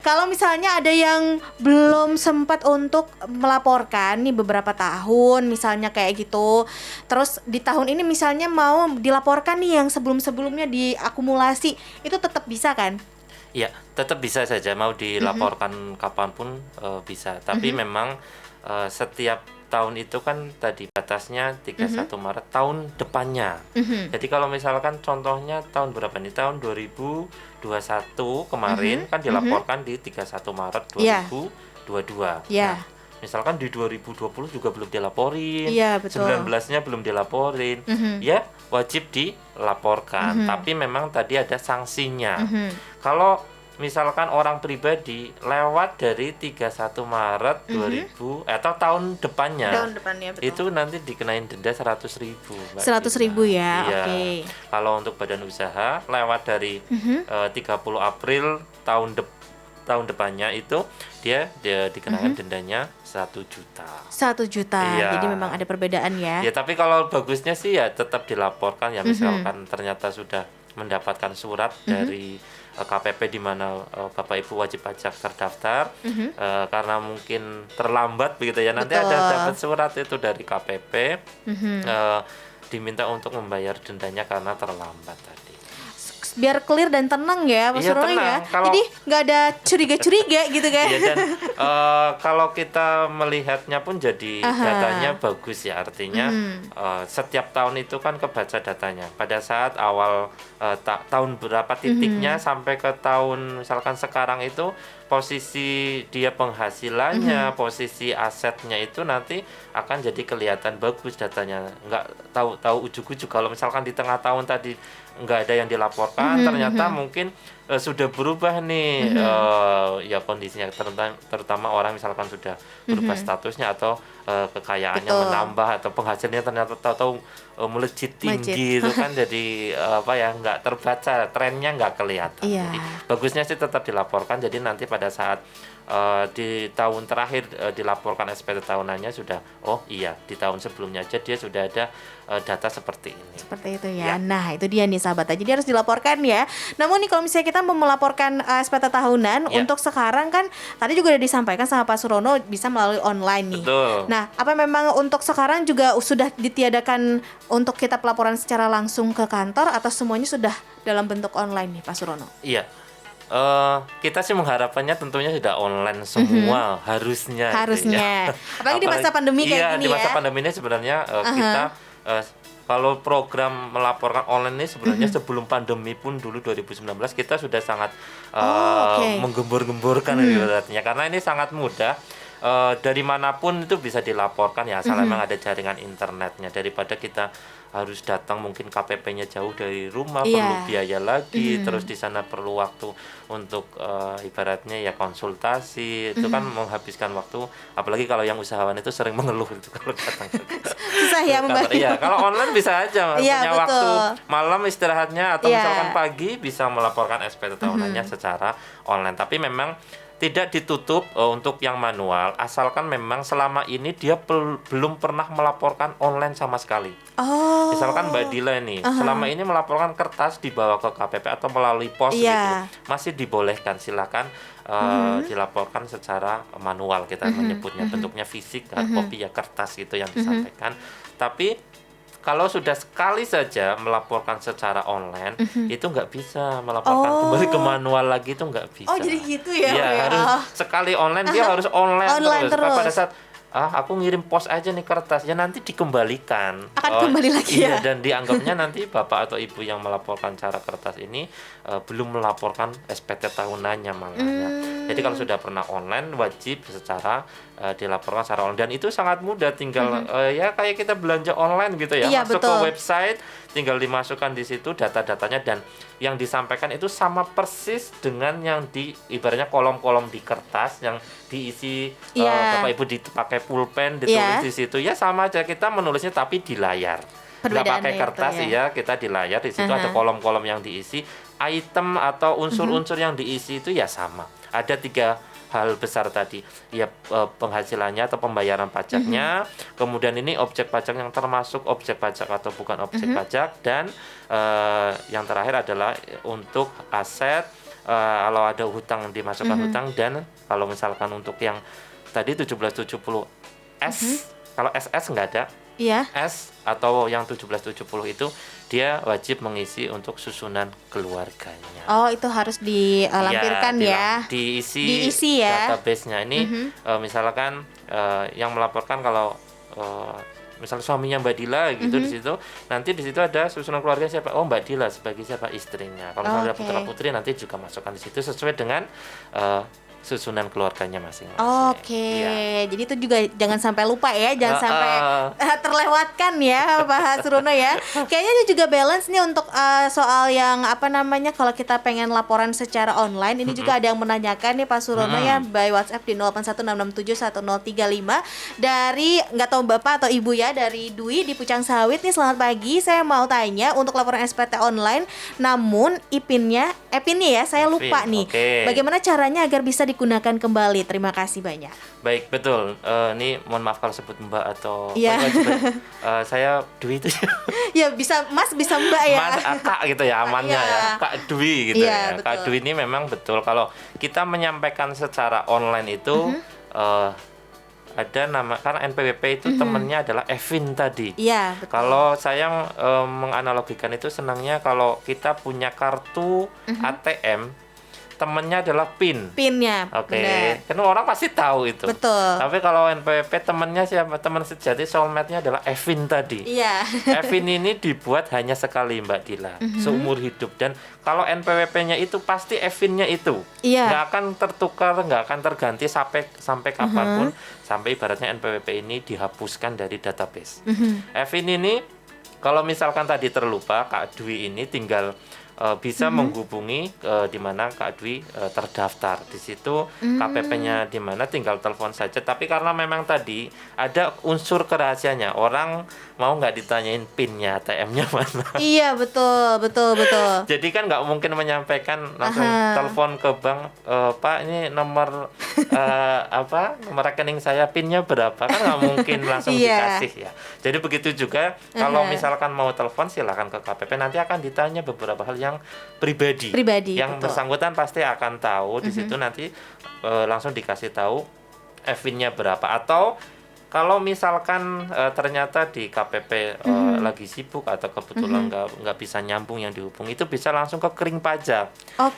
kalau misalnya ada yang belum sempat untuk melaporkan nih beberapa tahun misalnya kayak gitu, terus di tahun ini misalnya mau dilaporkan nih yang sebelum-sebelumnya diakumulasi, itu tetap bisa kan? Ya, tetap bisa saja mau dilaporkan kapanpun bisa. Tapi memang setiap tahun itu kan tadi batasnya 31 Maret tahun depannya. Jadi kalau misalkan contohnya tahun berapa nih? Tahun 2021 kemarin kan dilaporkan di 31 Maret Iya. 2022. Iya. Nah, misalkan di 2020 juga belum dilaporin, Iya, betul. 19-nya belum dilaporin, ya wajib dilaporkan. Tapi memang tadi ada sanksinya. Kalau misalkan orang pribadi lewat dari 31 Maret 2000 atau tahun depannya, betul. itu nanti dikenain denda 100.000, Mbak 100.000 Gina. ya, Iya. oke. Kalau untuk badan usaha lewat dari 30 April tahun depannya itu dia dikenakan dendanya 1 juta. 1 juta. Iya. Jadi memang ada perbedaan ya. Ya, tapi kalau bagusnya sih ya tetap dilaporkan ya, misalkan ternyata sudah mendapatkan surat dari KPP di mana Bapak Ibu wajib pajak terdaftar, karena mungkin terlambat begitu ya. Nanti Betul. ada dapat surat itu dari KPP, diminta untuk membayar dendanya karena terlambat tadi. Biar clear dan tenang ya Mas Iya, Surono tenang. ya. Kalau- Jadi nggak ada curiga-curiga gitu kan. Iya, dan kalau kita melihatnya pun jadi datanya bagus ya, artinya setiap tahun itu kan kebaca datanya pada saat awal tahun berapa titiknya sampai ke tahun misalkan sekarang itu posisi dia penghasilannya, posisi asetnya itu nanti akan jadi kelihatan bagus datanya. Nggak tahu ujuk-ujuk kalau misalkan di tengah tahun tadi nggak ada yang dilaporkan, ternyata mungkin sudah berubah nih ya kondisinya, terutama orang misalkan sudah berubah statusnya atau kekayaannya Betul. menambah atau penghasilannya ternyata tahu-tahu melejit tinggi itu kan jadi apa ya, nggak terbaca, trennya nggak kelihatan. Iya. Jadi bagusnya sih tetap dilaporkan, jadi nanti pada saat di tahun terakhir dilaporkan SPT tahunannya sudah, oh iya di tahun sebelumnya aja dia sudah ada data seperti ini. Seperti itu ya. Ya. Nah, itu dia nih sahabat. Jadi harus dilaporkan ya. Namun nih kalau misalnya kita mau melaporkan SPT tahunan, Ya. untuk sekarang kan tadi juga udah disampaikan sama Pak Surono bisa melalui online nih. Betul. Nah, apa memang untuk sekarang juga sudah ditiadakan untuk kita pelaporan secara langsung ke kantor atau semuanya sudah dalam bentuk online nih Pak Surono? Iya. Kita sih mengharapkannya tentunya sudah online semua, harusnya. gitu ya. Harusnya. Apalagi di masa pandemi kayak iya, gini di masa ya. pandemi ini sebenarnya kita kalau program melaporkan online ini sebenarnya sebelum pandemi pun dulu 2019 kita sudah sangat oke. menggembur-gemburkan ibaratnya, karena ini sangat mudah. Dari manapun itu bisa dilaporkan ya, asal memang ada jaringan internetnya, daripada kita harus datang mungkin KPP-nya jauh dari rumah, Iya. perlu biaya lagi, terus di sana perlu waktu untuk ibaratnya ya konsultasi, itu kan menghabiskan waktu, apalagi kalau yang usahawan itu sering mengeluh itu kalau datang ke Susah ya kantor. Iya, kalau online bisa aja, Iya, punya betul. waktu malam istirahatnya atau Iya. misalkan pagi bisa melaporkan SPT tahunannya secara online. Tapi memang tidak ditutup untuk yang manual, asalkan memang selama ini dia belum pernah melaporkan online sama sekali. Oh. Misalkan Mbak Dila nih, selama ini melaporkan kertas dibawa ke KPP atau melalui pos Iya. gitu, masih dibolehkan, silakan dilaporkan secara manual, kita menyebutnya bentuknya fisik, hard copy ya, kertas gitu yang disampaikan. Tapi kalau sudah sekali saja melaporkan secara online, itu nggak bisa melaporkan kembali ke manual lagi, itu nggak bisa. Oh, jadi gitu ya, Iya, Pak ya? harus sekali online dia harus online, Online terus. Pada saat aku ngirim pos aja nih kertas, ya nanti dikembalikan. Akan kembali lagi ya? Iya, dan dianggapnya nanti bapak atau ibu yang melaporkan cara kertas ini belum melaporkan SPT tahunannya malahnya. Jadi kalau sudah pernah online wajib secara dilaporkan secara online, dan itu sangat mudah, tinggal ya kayak kita belanja online gitu ya, Iya, masuk betul. ke website, tinggal dimasukkan di situ data-datanya, dan yang disampaikan itu sama persis dengan yang di ibaratnya kolom-kolom di kertas yang diisi Iya. Bapak Ibu dipakai pulpen ditulis Iya. di situ, ya sama aja kita menulisnya tapi di layar. Nggak pakai Perbedaannya kertas itu ya, kita di layar, di situ ada kolom-kolom yang diisi, item atau unsur-unsur yang diisi itu ya sama. Ada 3 hal besar tadi, ya penghasilannya atau pembayaran pajaknya, kemudian ini objek pajak yang termasuk objek pajak atau bukan objek pajak, dan yang terakhir adalah untuk aset kalau ada hutang dimasukkan hutang, dan kalau misalkan untuk yang tadi 1770 S, kalau SS nggak ada. Iya. S atau yang 1770 itu dia wajib mengisi untuk susunan keluarganya. Oh, itu harus dilampirkan ya. Diisi ya. Database-nya ini misalkan yang melaporkan kalau misalnya suaminya Mbak Dila gitu di situ, nanti di situ ada susunan keluarga siapa? Oh, Mbak Dila sebagai siapa? Istrinya. Kalau misalnya ada putra-putri nanti juga masukkan di situ sesuai dengan susunan keluarganya masing-masing. Oke, jadi itu juga jangan sampai lupa ya, jangan sampai terlewatkan ya Pak Surono ya. Kayaknya ini juga balance nih untuk soal yang kalau kita pengen laporan secara online, ini juga ada yang menanyakan nih Pak Surono ya, by WhatsApp di 0816671035 dari nggak tahu Bapak atau Ibu ya, dari Dwi di Pucang Sawit nih. Selamat pagi, saya mau tanya untuk laporan SPT online, namun epinnya ya saya lupa nih. Bagaimana caranya agar bisa digunakan kembali? Terima kasih banyak. Baik, betul. Ini mohon maaf kalau sebut Mbak atau saya Dwi itu. Ya bisa Mas, bisa Mbak ya. Mas, Kak gitu ya amannya ya. Kak Dwi gitu ya. Betul. Kak Dwi ini memang betul kalau kita menyampaikan secara online itu ada nama, karena NPWP itu temennya adalah Evin tadi. Iya, betul. Kalau saya menganalogikan itu senangnya kalau kita punya kartu ATM, temennya adalah PIN-nya. Oke. Karena orang pasti tahu itu. Betul. Tapi kalau NPWP temennya siapa? Teman sejati soulmate-nya adalah Evin tadi. Iya. Evin ini dibuat hanya sekali Mbak Dila, seumur hidup, dan kalau NPWP-nya itu pasti Evinnya itu. Iya. Nggak akan tertukar, nggak akan terganti sampai kapanpun, sampai ibaratnya NPWP ini dihapuskan dari database. Evin ini kalau misalkan tadi terlupa, Kak Dwi ini tinggal bisa menghubungi di mana Kak Dwi terdaftar. Di situ KPP-nya di mana tinggal telepon saja. Tapi karena memang tadi ada unsur kerahasiaannya, orang mau nggak ditanyain PIN-nya, ATM-nya mana. Iya, betul. Jadi kan nggak mungkin menyampaikan langsung telepon ke bank, Pak ini nomor nomor rekening saya, PIN-nya berapa, kan nggak mungkin langsung dikasih ya. Jadi begitu juga kalau misalkan mau telepon silakan ke KPP, nanti akan ditanya beberapa hal yang pribadi yang betul. Bersangkutan pasti akan tahu di situ nanti langsung dikasih tahu Evinnya berapa, atau kalau misalkan ternyata di KPP lagi sibuk atau kebetulan nggak bisa nyambung yang dihubung, itu bisa langsung ke kering pajak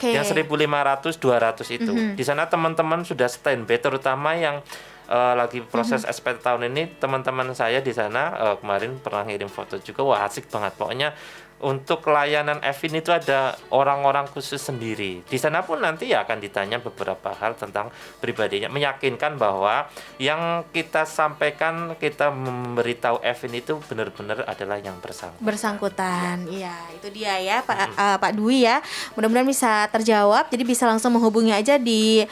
yang 1.500 200 itu. Di sana teman-teman sudah standby, terutama yang lagi proses SPT tahun ini, teman-teman saya di sana kemarin pernah ngirim foto juga, wah asik banget pokoknya. Untuk layanan Evin itu ada orang-orang khusus sendiri. Di sana pun nanti ya akan ditanya beberapa hal tentang pribadinya, meyakinkan bahwa yang kita sampaikan, kita memberitahu Evin itu benar-benar adalah yang bersangkutan. Iya, itu dia ya Pak Dwi ya. Mudah-mudahan bisa terjawab. Jadi bisa langsung menghubungi aja di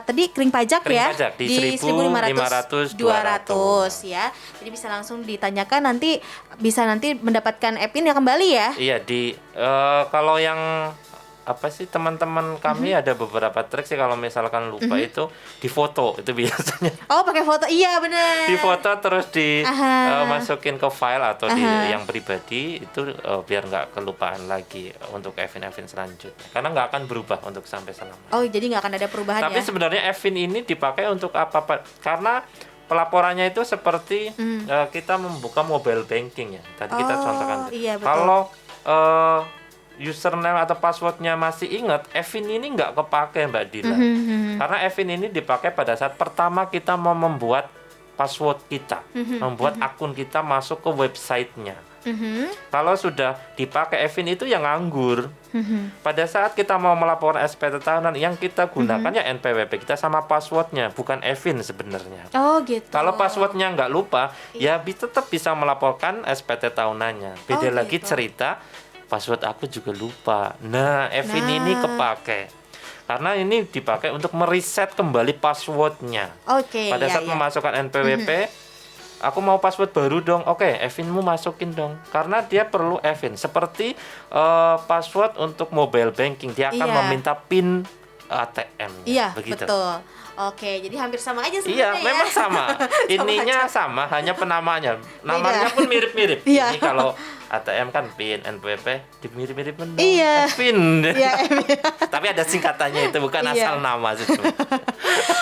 tadi kering pajak di 1.500 200 ya. Jadi bisa langsung ditanyakan, nanti bisa mendapatkan Evin yang kembali ya. Iya, kalau yang teman-teman kami ada beberapa trik sih, kalau misalkan lupa itu di foto itu biasanya. Oh, pakai foto. Iya, benar. Di foto terus masukin ke file atau di yang pribadi itu biar nggak kelupaan lagi untuk Evin selanjutnya. Karena nggak akan berubah untuk sampai selamanya. Oh, jadi nggak akan ada perubahan. Tapi sebenarnya Evin ini dipakai untuk apa? Karena pelaporannya itu seperti kita membuka mobile banking ya. Tadi kita contohkan. Iya, betul. Kalau username atau passwordnya masih ingat, Evin ini nggak kepake Mbak Dila. Karena Evin ini dipakai pada saat pertama kita mau membuat password kita, membuat akun kita masuk ke websitenya. Kalau sudah dipakai Evin itu yang nganggur. Pada saat kita mau melaporkan SPT tahunan, yang kita gunakan ya NPWP kita sama passwordnya, bukan Evin sebenarnya. Oh gitu. Kalau passwordnya nggak lupa, ya tetap bisa melaporkan SPT tahunannya. Beda lagi cerita, password aku juga lupa. Nah, Evin ini kepake. Karena ini dipakai untuk mereset kembali passwordnya. Pada saat memasukkan NPWP, aku mau password baru dong. Oke, Evinmu masukin dong. Karena dia perlu Evin. Seperti password untuk mobile banking, dia akan meminta PIN ATM. Iya, begitu. Betul. Oke, jadi hampir sama aja sebenarnya. Iya, memang sama. Ininya sama, hanya penamanya. Namanya pun mirip-mirip. Iya. Ini kalau ATM kan PIN, NPWP dimirip-miripin dong. Iya. PIN. Iya. Tapi ada singkatannya itu, bukan Iya. asal nama sih.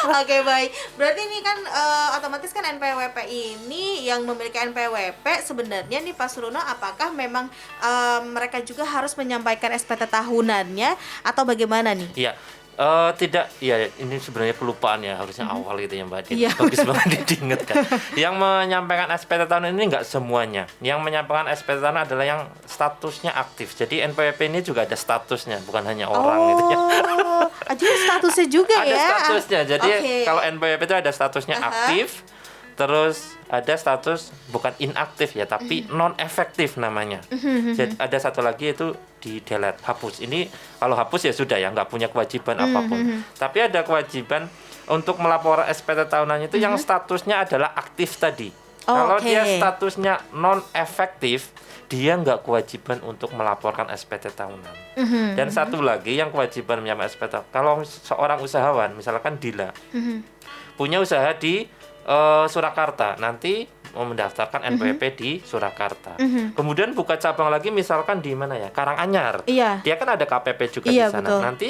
Oke, baik. Berarti ini kan otomatis kan NPWP ini yang memiliki NPWP sebenarnya nih Pak Surono, apakah memang mereka juga harus menyampaikan SPT tahunannya atau bagaimana nih? Iya. Tidak, ya ini sebenarnya kelupaan ya, harusnya awal gitu ya Mbak Din. Iya. Bagus banget diingatkan. Yang menyampaikan SPT tahun ini enggak semuanya. Yang menyampaikan SPT tahun adalah yang statusnya aktif. Jadi NPWP ini juga ada statusnya, bukan hanya orang gitu ya. Oh, jadi statusnya juga Ada ya? statusnya. Jadi Oke. kalau NPWP itu ada statusnya aktif, terus ada status bukan inaktif ya, tapi non efektif namanya. Jadi ada satu lagi itu di delete, hapus. Ini kalau hapus ya sudah ya, nggak punya kewajiban apapun. Tapi ada kewajiban untuk melapor SPT tahunannya itu yang statusnya adalah aktif tadi. Kalau dia statusnya non efektif, dia nggak kewajiban untuk melaporkan SPT tahunan. Dan satu lagi yang kewajiban menyampaikan SPT, kalau seorang usahawan, misalkan Dila, punya usaha di Surakarta, nanti mau mendaftarkan NPWP di Surakarta. Kemudian buka cabang lagi misalkan di mana ya? Karanganyar. Iya. Dia kan ada KPP juga Iya, di sana. betul. Nanti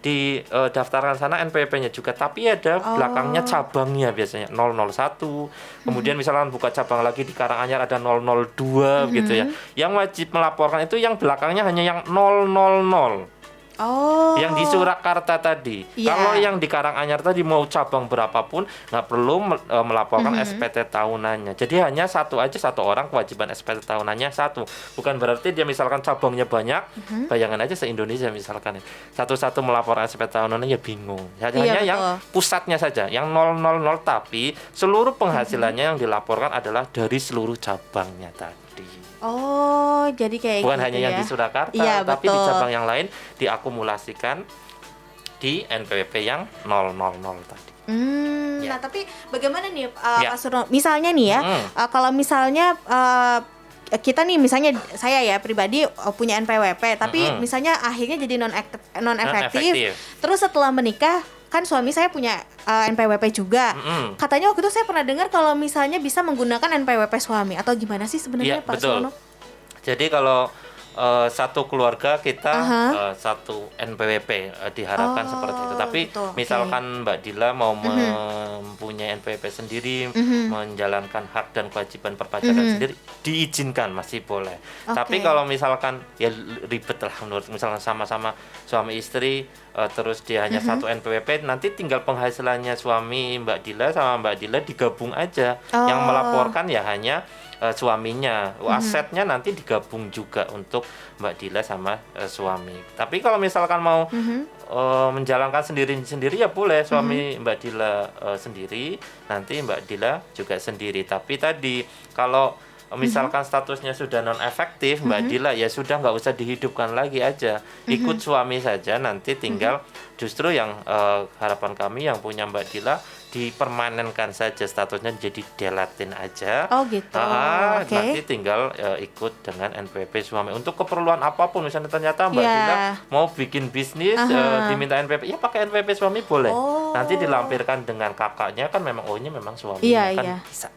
di daftarkan sana NPWP-nya juga, tapi ada belakangnya cabangnya biasanya 001. Kemudian misalkan buka cabang lagi di Karanganyar ada 002 gitu ya. Yang wajib melaporkan itu yang belakangnya hanya yang 000. Oh. Yang di Surakarta tadi. Iya. Kalau yang di Karanganyar tadi mau cabang berapapun nggak perlu melaporkan SPT tahunannya. Jadi hanya satu orang kewajiban SPT tahunannya satu. Bukan berarti dia misalkan cabangnya banyak, bayangan aja se-Indonesia misalkan satu-satu melaporkan SPT tahunannya ya bingung. Hanya yang pusatnya saja, yang 000, tapi seluruh penghasilannya yang dilaporkan adalah dari seluruh cabangnya tadi. Oh, jadi kayak Bukan gitu hanya ya. yang di Surakarta, Iya, tapi di betul. cabang yang lain diakumulasikan di NPWP yang 000 tadi. Ya. Nah tapi bagaimana nih Ya. Pak Surono? Misalnya nih ya, kalau misalnya kita nih misalnya saya ya pribadi punya NPWP, tapi misalnya akhirnya jadi non efektif. Terus setelah menikah kan suami saya punya NPWP juga. Katanya waktu itu saya pernah dengar kalau misalnya bisa menggunakan NPWP suami atau gimana sih sebenarnya Iya, Pak betul. Surono? Jadi kalau satu keluarga kita satu NPWP diharapkan seperti itu. Tapi betul, misalkan Mbak Dila mau mempunyai NPWP sendiri, menjalankan hak dan kewajiban perpajakan sendiri, diizinkan, masih boleh. Tapi kalau misalkan ya ribet lah menurut, misalkan sama-sama suami istri terus dia hanya satu NPWP, nanti tinggal penghasilannya suami Mbak Dila sama Mbak Dila digabung aja. Yang melaporkan ya hanya suaminya, asetnya nanti digabung juga untuk Mbak Dila sama suami. Tapi kalau misalkan mau menjalankan sendiri-sendiri ya boleh, suami Mbak Dila sendiri, nanti Mbak Dila juga sendiri. Tapi tadi kalau misalkan statusnya sudah non efektif, Mbak Dila ya sudah nggak usah dihidupkan lagi aja, ikut suami saja, nanti tinggal justru yang harapan kami yang punya Mbak Dila dipermanenkan saja statusnya, jadi delatin aja. Oh gitu. Nanti tinggal ikut dengan NPWP suami untuk keperluan apapun. Misalnya ternyata Mbak Dila mau bikin bisnis, diminta NPWP, ya pakai NPWP suami boleh. Nanti dilampirkan dengan kakaknya kan memang ini memang suami kan bisa.